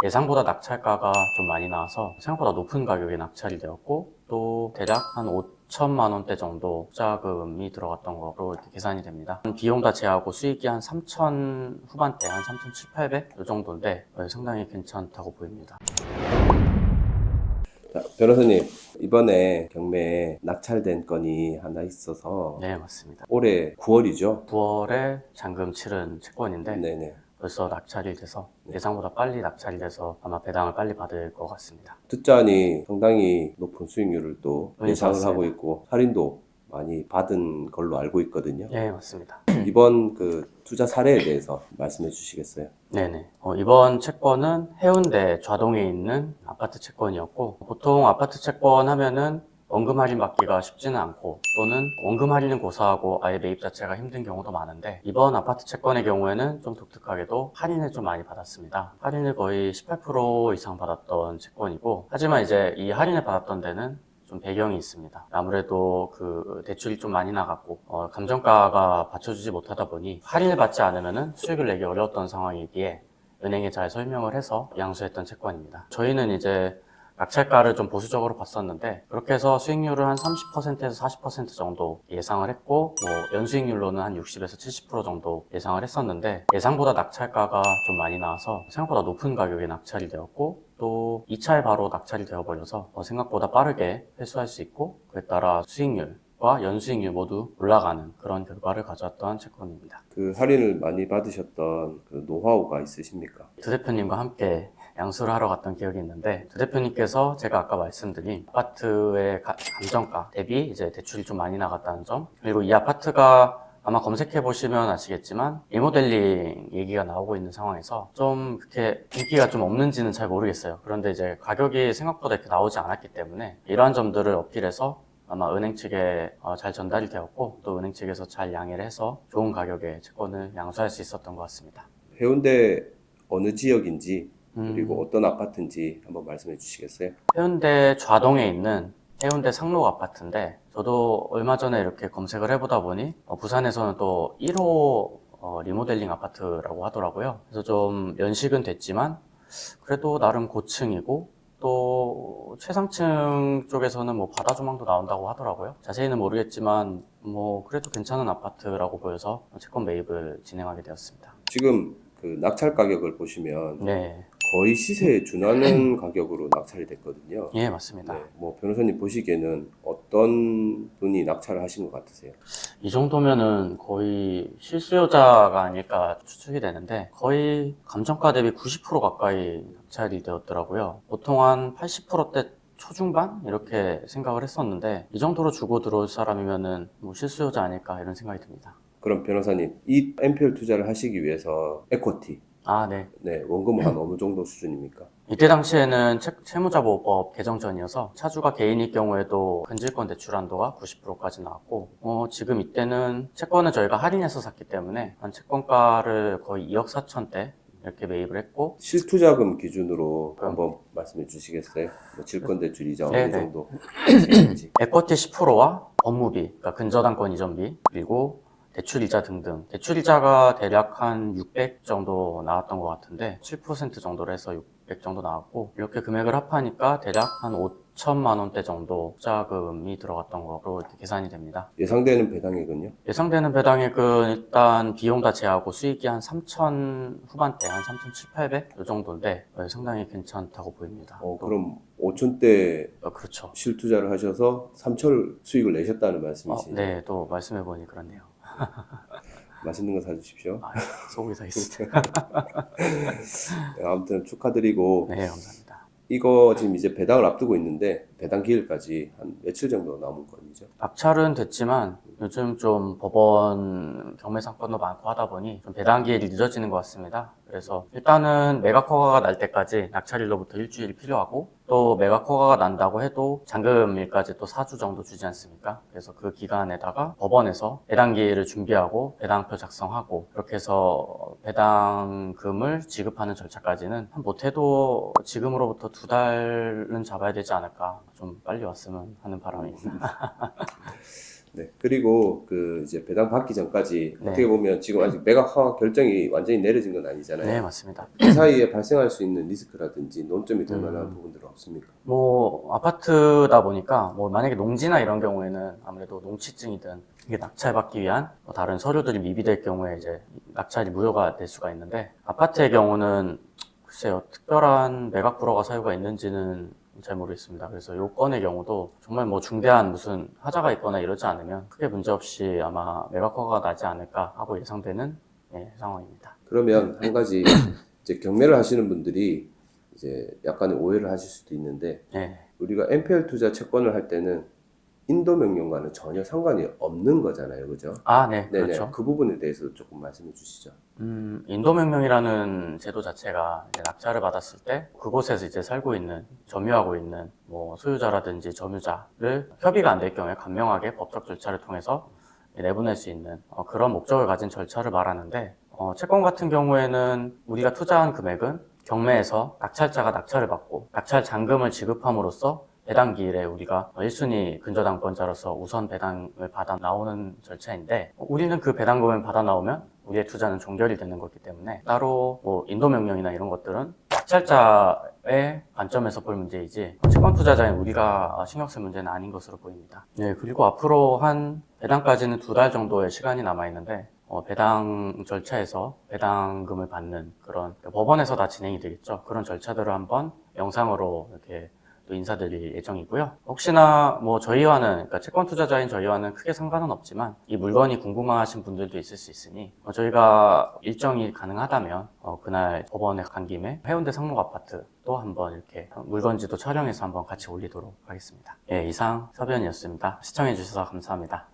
예상보다 낙찰가가 좀 많이 나와서 생각보다 높은 가격에 낙찰이 되었고, 또 대략 한 5천만 원대 정도 투자금이 들어갔던 거로 이렇게 계산이 됩니다. 비용 다 제하고 수익이 한 3천 후반대, 한 3,700, 800 이 정도인데 상당히 괜찮다고 보입니다. 자, 변호사님, 이번에 경매에 낙찰된 건이 하나 있어서 네, 맞습니다. 올해 9월이죠? 9월에 잔금 치른 채권인데 네네. 벌써 낙찰이 돼서 예상보다 빨리 낙찰이 돼서 아마 배당을 빨리 받을 것 같습니다. 듣자니 상당히 높은 수익률을 또 네, 예상을 좋았습니다. 하고 있고 할인도 많이 받은 걸로 알고 있거든요. 네, 맞습니다. 이번 그 투자 사례에 대해서 말씀해 주시겠어요? 네네. 이번 채권은 해운대 좌동에 있는 아파트 채권이었고, 보통 아파트 채권 하면은 원금 할인 받기가 쉽지는 않고, 또는 원금 할인은 고사하고 아예 매입 자체가 힘든 경우도 많은데, 이번 아파트 채권의 경우에는 좀 독특하게도 할인을 좀 많이 받았습니다. 할인을 거의 18% 이상 받았던 채권이고, 하지만 이제 이 할인을 받았던 데는 좀 배경이 있습니다. 아무래도 그 대출이 좀 많이 나갔고 감정가가 받쳐주지 못하다 보니 할인을 받지 않으면은 수익을 내기 어려웠던 상황이기에 은행에 잘 설명을 해서 양수했던 채권입니다. 저희는 이제 낙찰가를 좀 보수적으로 봤었는데 그렇게 해서 수익률을 한 30%에서 40% 정도 예상을 했고 연수익률로는 한 60에서 70% 정도 예상을 했었는데 예상보다 낙찰가가 좀 많이 나와서 생각보다 높은 가격에 낙찰이 되었고 또 2차에 바로 낙찰이 되어버려서 생각보다 빠르게 회수할 수 있고 그에 따라 수익률과 연수익률 모두 올라가는 그런 결과를 가져왔던 채권입니다. 그 할인을 많이 받으셨던 그 노하우가 있으십니까? 두 대표님과 함께 양수를 하러 갔던 기억이 있는데 두 대표님께서 제가 아까 말씀드린 아파트의 감정가 대비 이제 대출이 좀 많이 나갔다는 점, 그리고 이 아파트가 아마 검색해 보시면 아시겠지만 리모델링 얘기가 나오고 있는 상황에서 좀 그렇게 인기가 좀 없는지는 잘 모르겠어요. 그런데 이제 가격이 생각보다 이렇게 나오지 않았기 때문에 이러한 점들을 어필해서 아마 은행 측에 잘 전달이 되었고 또 은행 측에서 잘 양해를 해서 좋은 가격에 채권을 양수할 수 있었던 것 같습니다. 해운대 어느 지역인지 그리고 어떤 아파트인지 한번 말씀해 주시겠어요? 해운대 좌동에 있는 해운대 상록 아파트인데 저도 얼마 전에 이렇게 검색을 해보다 보니 부산에서는 또 1호 리모델링 아파트라고 하더라고요. 그래서 좀 연식은 됐지만 그래도 나름 고층이고 또 최상층 쪽에서는 뭐 바다 조망도 나온다고 하더라고요. 자세히는 모르겠지만 뭐 그래도 괜찮은 아파트라고 보여서 채권 매입을 진행하게 되었습니다. 지금 그 낙찰 가격을 보시면 네, 거의 시세에 준하는 가격으로 낙찰이 됐거든요. 예, 맞습니다. 네, 뭐 변호사님 보시기에는 어떤 분이 낙찰을 하신 것 같으세요? 이 정도면은 거의 실수요자가 아닐까 추측이 되는데 거의 감정가 대비 90% 가까이 낙찰이 되었더라고요. 보통 한 80%대 초중반? 이렇게 생각을 했었는데 이 정도로 주고 들어올 사람이면은 뭐 실수요자 아닐까 이런 생각이 듭니다. 그럼 변호사님, 이 NPL 투자를 하시기 위해서 에쿼티, 아, 네. 네, 원금은 한 어느 정도 수준입니까? 이때 당시에는 채무자보호법 개정 전이어서 차주가 개인일 경우에도 근질권 대출 한도가 90%까지 나왔고 지금 이때는 채권을 저희가 할인해서 샀기 때문에 한 채권가를 거의 2억 4천대 이렇게 매입을 했고 실투자금 기준으로 한번 말씀해 주시겠어요? 뭐 질권대출 이자 어느 네네. 정도 하시는지. 에쿼티 10%와 법무비, 그러니까 근저당권 이전비, 그리고 대출이자 등등. 대출이자가 대략 한 600 정도 나왔던 것 같은데 7% 정도로 해서 600 정도 나왔고 이렇게 금액을 합하니까 대략 한 5천만 원대 정도 투자금이 들어갔던 거로 이렇게 계산이 됩니다. 예상되는 배당액은요? 예상되는 배당액은 일단 비용 다 제하고 수익이 한 3천 후반대, 한 3,700, 800 이 정도인데 상당히 괜찮다고 보입니다. 그럼 5천대 그렇죠. 실투자를 하셔서 3천 수익을 내셨다는 말씀이시죠? 네, 또 말씀해보니 그렇네요. 맛있는 거 사주십시오. 소고기 사겠습니다. 네, 아무튼 축하드리고 네, 감사합니다. 이거 지금 이제 배당을 앞두고 있는데 배당 기일까지 한 며칠 정도 남은 건이죠? 낙찰은 됐지만 요즘 좀 법원 경매 사건도 많고 하다 보니 좀 배당 기일이 늦어지는 것 같습니다. 그래서 일단은 매각 허가가 날 때까지 낙찰일로부터 일주일이 필요하고 또 매각 허가가 난다고 해도 잔금일까지 또 4주 정도 주지 않습니까? 그래서 그 기간에다가 법원에서 배당 기일을 준비하고 배당표 작성하고 그렇게 해서 배당금을 지급하는 절차까지는 못해도 지금으로부터 2달은 잡아야 되지 않을까. 좀 빨리 왔으면 하는 바람입니다. 네. 그리고 그 이제 배당 받기 전까지 네. 어떻게 보면 지금 아직 매각 허가 결정이 완전히 내려진 건 아니잖아요. 네, 맞습니다. 그 사이에 발생할 수 있는 리스크라든지 논점이 될 만한 부분들은 없습니까? 뭐 아파트다 보니까 뭐 만약에 농지나 이런 경우에는 아무래도 농취증이든 이게 낙찰받기 위한 뭐 다른 서류들이 미비될 경우에 이제 낙찰이 무효가 될 수가 있는데, 아파트의 경우는 글쎄요, 특별한 매각 불허가 사유가 있는지는 잘 모르겠습니다. 그래서 요 건의 경우도 정말 뭐 중대한 무슨 하자가 있거나 이러지 않으면 크게 문제 없이 아마 매각 허가가 나지 않을까 하고 예상되는 상황입니다. 그러면 한 가지 이제 경매를 하시는 분들이 이제 약간의 오해를 하실 수도 있는데, 네. 우리가 NPL 투자 채권을 할 때는 인도 명령과는 전혀 상관이 없는 거잖아요, 그죠? 아, 네, 네네. 그렇죠. 그 부분에 대해서 조금 말씀해 주시죠. 인도명령이라는 제도 자체가 이제 낙찰을 받았을 때 그곳에서 이제 살고 있는, 점유하고 있는 뭐 소유자라든지 점유자를 협의가 안 될 경우에 간명하게 법적 절차를 통해서 내보낼 수 있는 그런 목적을 가진 절차를 말하는데, 채권 같은 경우에는 우리가 투자한 금액은 경매에서 낙찰자가 낙찰을 받고 낙찰 잔금을 지급함으로써 배당기일에 우리가 1순위 근저당권자로서 우선 배당을 받아 나오는 절차인데, 우리는 그 배당금을 받아 나오면 우리의 투자는 종결이 되는 거기 때문에 따로 뭐 인도명령이나 이런 것들은 낙찰자의 관점에서 볼 문제이지 채권 투자자인 우리가 신경 쓸 문제는 아닌 것으로 보입니다. 네, 그리고 앞으로 한 배당까지는 2달 정도의 시간이 남아 있는데, 배당 절차에서 배당금을 받는 그런 법원에서 다 진행이 되겠죠. 그런 절차들을 한번 영상으로 이렇게 또 인사드릴 예정이고요. 혹시나 뭐 저희와는, 그러니까 채권 투자자인 저희와는 크게 상관은 없지만 이 물건이 궁금하신 분들도 있을 수 있으니 일정이 일정이 가능하다면 그날 법원에 간 김에 해운대 상록 아파트도 한번 이렇게 물건지도 촬영해서 한번 같이 올리도록 하겠습니다. 예, 이상 서변이었습니다. 시청해 주셔서 감사합니다.